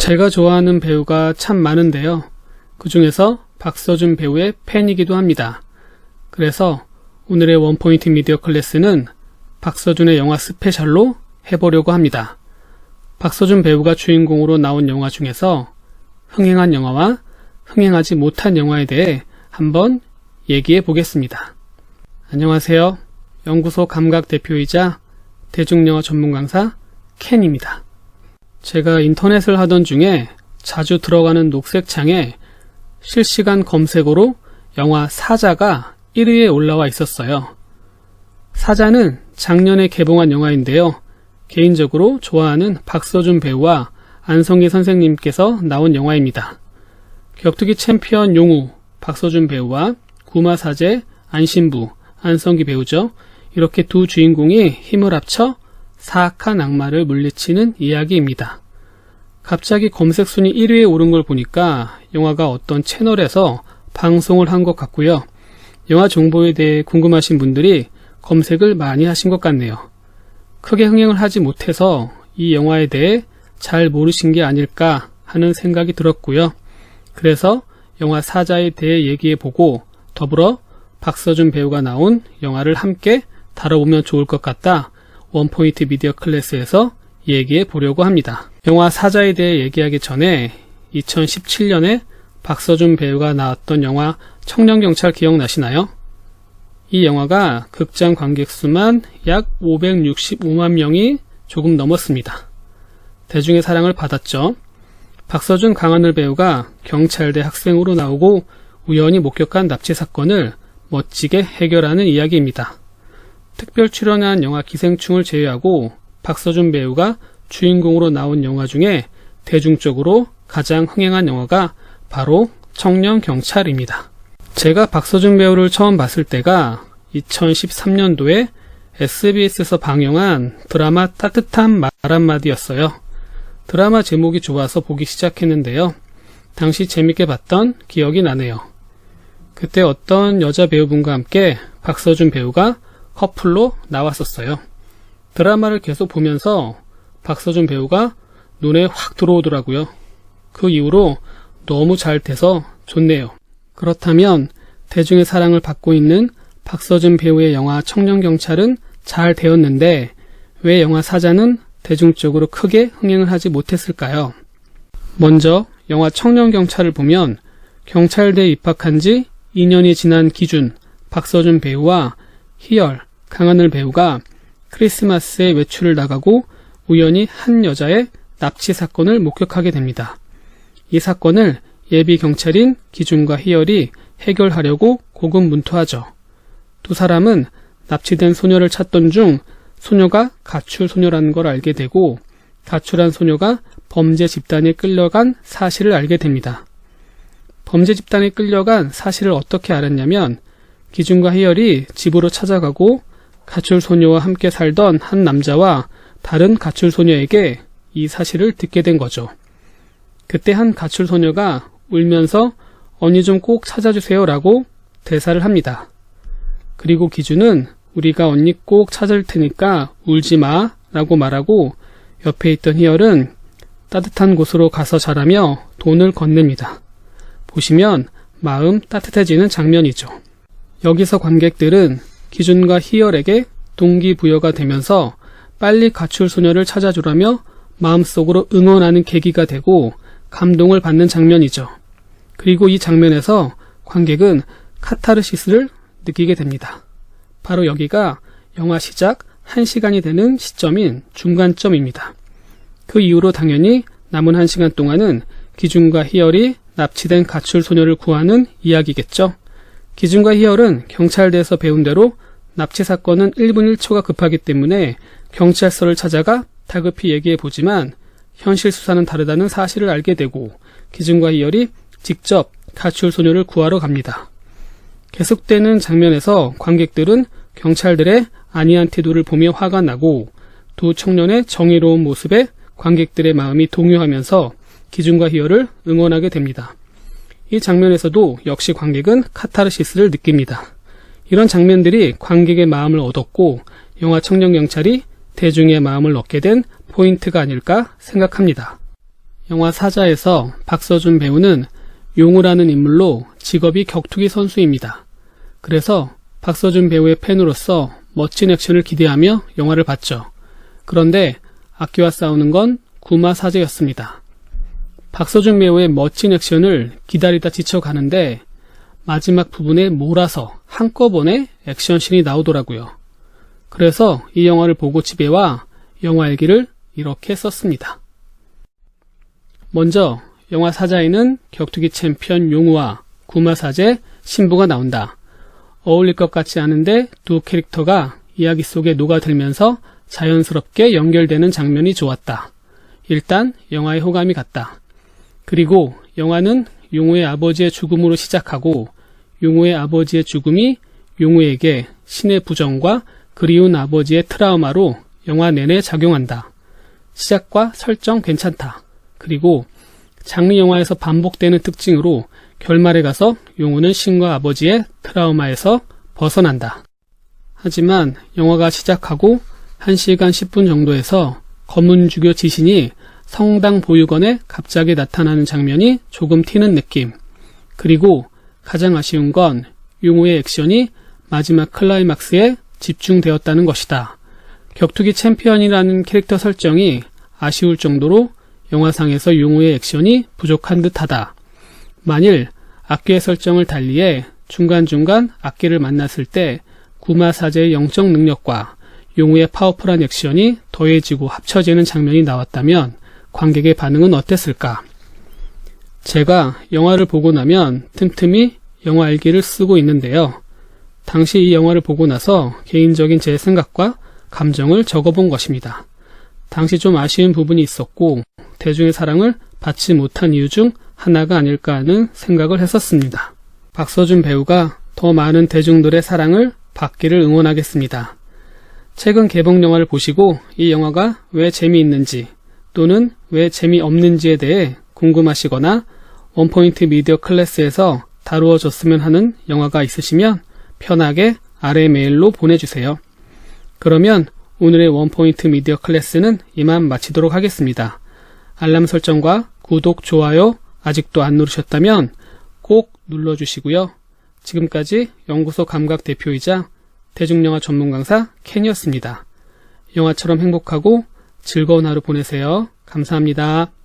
제가 좋아하는 배우가 참 많은데요. 그 중에서 박서준 배우의 팬이기도 합니다. 그래서 오늘의 원포인트 미디어 클래스는 박서준의 영화 스페셜로 해보려고 합니다. 박서준 배우가 주인공으로 나온 영화 중에서 흥행한 영화와 흥행하지 못한 영화에 대해 한번 얘기해 보겠습니다. 안녕하세요. 연구소 감각 대표이자 대중영화 전문 강사 켄입니다. 제가 인터넷을 하던 중에 자주 들어가는 녹색 창에 실시간 검색어로 영화 사자가 1위에 올라와 있었어요. 사자는 작년에 개봉한 영화인데요. 개인적으로 좋아하는 박서준 배우와 안성기 선생님께서 나온 영화입니다. 격투기 챔피언 용우, 박서준 배우와 구마사제, 안신부, 안성기 배우죠. 이렇게 두 주인공이 힘을 합쳐 사악한 악마를 물리치는 이야기입니다. 갑자기 검색 순위 1위에 오른 걸 보니까 영화가 어떤 채널에서 방송을 한 것 같고요. 영화 정보에 대해 궁금하신 분들이 검색을 많이 하신 것 같네요. 크게 흥행을 하지 못해서 이 영화에 대해 잘 모르신 게 아닐까 하는 생각이 들었고요. 그래서 영화 사자에 대해 얘기해보고 더불어 박서준 배우가 나온 영화를 함께 다뤄보면 좋을 것 같다 원포인트 미디어 클래스에서 얘기해 보려고 합니다. 영화 사자에 대해 얘기하기 전에 2017년에 박서준 배우가 나왔던 영화 청년경찰 기억나시나요? 이 영화가 극장 관객수만 약 565만 명이 조금 넘었습니다. 대중의 사랑을 받았죠. 박서준 강하늘 배우가 경찰대 학생으로 나오고 우연히 목격한 납치 사건을 멋지게 해결하는 이야기입니다. 특별 출연한 영화 기생충을 제외하고 박서준 배우가 주인공으로 나온 영화 중에 대중적으로 가장 흥행한 영화가 바로 청년경찰입니다. 제가 박서준 배우를 처음 봤을 때가 2013년도에 SBS에서 방영한 드라마 따뜻한 말 한마디였어요. 드라마 제목이 좋아서 보기 시작했는데요. 당시 재밌게 봤던 기억이 나네요. 그때 어떤 여자 배우분과 함께 박서준 배우가 커플로 나왔었어요. 드라마를 계속 보면서 박서준 배우가 눈에 확 들어오더라고요. 그 이후로 너무 잘 돼서 좋네요. 그렇다면 대중의 사랑을 받고 있는 박서준 배우의 영화 청년경찰은 잘 되었는데 왜 영화 사자는 대중적으로 크게 흥행을 하지 못했을까요? 먼저 영화 청년경찰을 보면 경찰대에 입학한 지 2년이 지난 기준, 박서준 배우와 희열, 강하늘 배우가 크리스마스에 외출을 나가고 우연히 한 여자의 납치 사건을 목격하게 됩니다. 이 사건을 예비 경찰인 기준과 희열이 해결하려고 고군분투하죠. 두 사람은 납치된 소녀를 찾던 중 소녀가 가출 소녀라는 걸 알게 되고 가출한 소녀가 범죄 집단에 끌려간 사실을 알게 됩니다. 범죄 집단에 끌려간 사실을 어떻게 알았냐면 기준과 희열이 집으로 찾아가고 가출 소녀와 함께 살던 한 남자와 다른 가출 소녀에게 이 사실을 듣게 된 거죠. 그때 한 가출 소녀가 울면서 언니 좀 꼭 찾아주세요 라고 대사를 합니다. 그리고 기준은 우리가 언니 꼭 찾을 테니까 울지 마 라고 말하고 옆에 있던 희열은 따뜻한 곳으로 가서 자라며 돈을 건넵니다. 보시면 마음 따뜻해지는 장면이죠. 여기서 관객들은 기준과 희열에게 동기부여가 되면서 빨리 가출 소녀를 찾아주라며 마음속으로 응원하는 계기가 되고 감동을 받는 장면이죠. 그리고 이 장면에서 관객은 카타르시스를 느끼게 됩니다. 바로 여기가 영화 시작 1시간이 되는 시점인 중간점입니다. 그 이후로 당연히 남은 1시간 동안은 기준과 희열이 납치된 가출 소녀를 구하는 이야기겠죠. 기준과 희열은 경찰대에서 배운 대로 납치 사건은 1분 1초가 급하기 때문에 경찰서를 찾아가 다급히 얘기해보지만 현실 수사는 다르다는 사실을 알게 되고 기준과 희열이 직접 가출 소녀를 구하러 갑니다. 계속되는 장면에서 관객들은 경찰들의 안이한 태도를 보며 화가 나고 두 청년의 정의로운 모습에 관객들의 마음이 동요하면서 기준과 희열을 응원하게 됩니다. 이 장면에서도 역시 관객은 카타르시스를 느낍니다. 이런 장면들이 관객의 마음을 얻었고 영화 청년경찰이 대중의 마음을 얻게 된 포인트가 아닐까 생각합니다. 영화 사자에서 박서준 배우는 용우라는 인물로 직업이 격투기 선수입니다. 그래서 박서준 배우의 팬으로서 멋진 액션을 기대하며 영화를 봤죠. 그런데 악귀와 싸우는 건 구마 사제였습니다. 박서준 배우의 멋진 액션을 기다리다 지쳐가는데 마지막 부분에 몰아서 한꺼번에 액션씬이 나오더라고요. 그래서 이 영화를 보고 집에 와 영화 일기를 이렇게 썼습니다. 먼저 영화 사자에는 격투기 챔피언 용우와 구마 사제 신부가 나온다. 어울릴 것 같지 않은데 두 캐릭터가 이야기 속에 녹아들면서 자연스럽게 연결되는 장면이 좋았다. 일단 영화에 호감이 갔다. 그리고 영화는 용우의 아버지의 죽음으로 시작하고 용우의 아버지의 죽음이 용우에게 신의 부정과 그리운 아버지의 트라우마로 영화 내내 작용한다. 시작과 설정 괜찮다. 그리고 장르 영화에서 반복되는 특징으로 결말에 가서 용우는 신과 아버지의 트라우마에서 벗어난다. 하지만 영화가 시작하고 1시간 10분 정도에서 검은주교 지신이 성당 보육원에 갑자기 나타나는 장면이 조금 튀는 느낌. 그리고 가장 아쉬운 건 용우의 액션이 마지막 클라이막스에 집중되었다는 것이다. 격투기 챔피언이라는 캐릭터 설정이 아쉬울 정도로 영화상에서 용우의 액션이 부족한 듯하다. 만일 악귀의 설정을 달리해 중간중간 악귀를 만났을 때 구마 사제의 영적 능력과 용우의 파워풀한 액션이 더해지고 합쳐지는 장면이 나왔다면 관객의 반응은 어땠을까? 제가 영화를 보고 나면 틈틈이 영화 일기를 쓰고 있는데요. 당시 이 영화를 보고 나서 개인적인 제 생각과 감정을 적어본 것입니다. 당시 좀 아쉬운 부분이 있었고 대중의 사랑을 받지 못한 이유 중 하나가 아닐까 하는 생각을 했었습니다. 박서준 배우가 더 많은 대중들의 사랑을 받기를 응원하겠습니다. 최근 개봉 영화를 보시고 이 영화가 왜 재미있는지 또는 왜 재미없는지에 대해 궁금하시거나 원포인트 미디어 클래스에서 다루어졌으면 하는 영화가 있으시면 편하게 아래 메일로 보내주세요. 그러면 오늘의 원포인트 미디어 클래스는 이만 마치도록 하겠습니다. 알람 설정과 구독, 좋아요 아직도 안 누르셨다면 꼭 눌러주시고요. 지금까지 연구소 감각 대표이자 대중영화 전문 강사 켄이었습니다. 영화처럼 행복하고 즐거운 하루 보내세요. 감사합니다.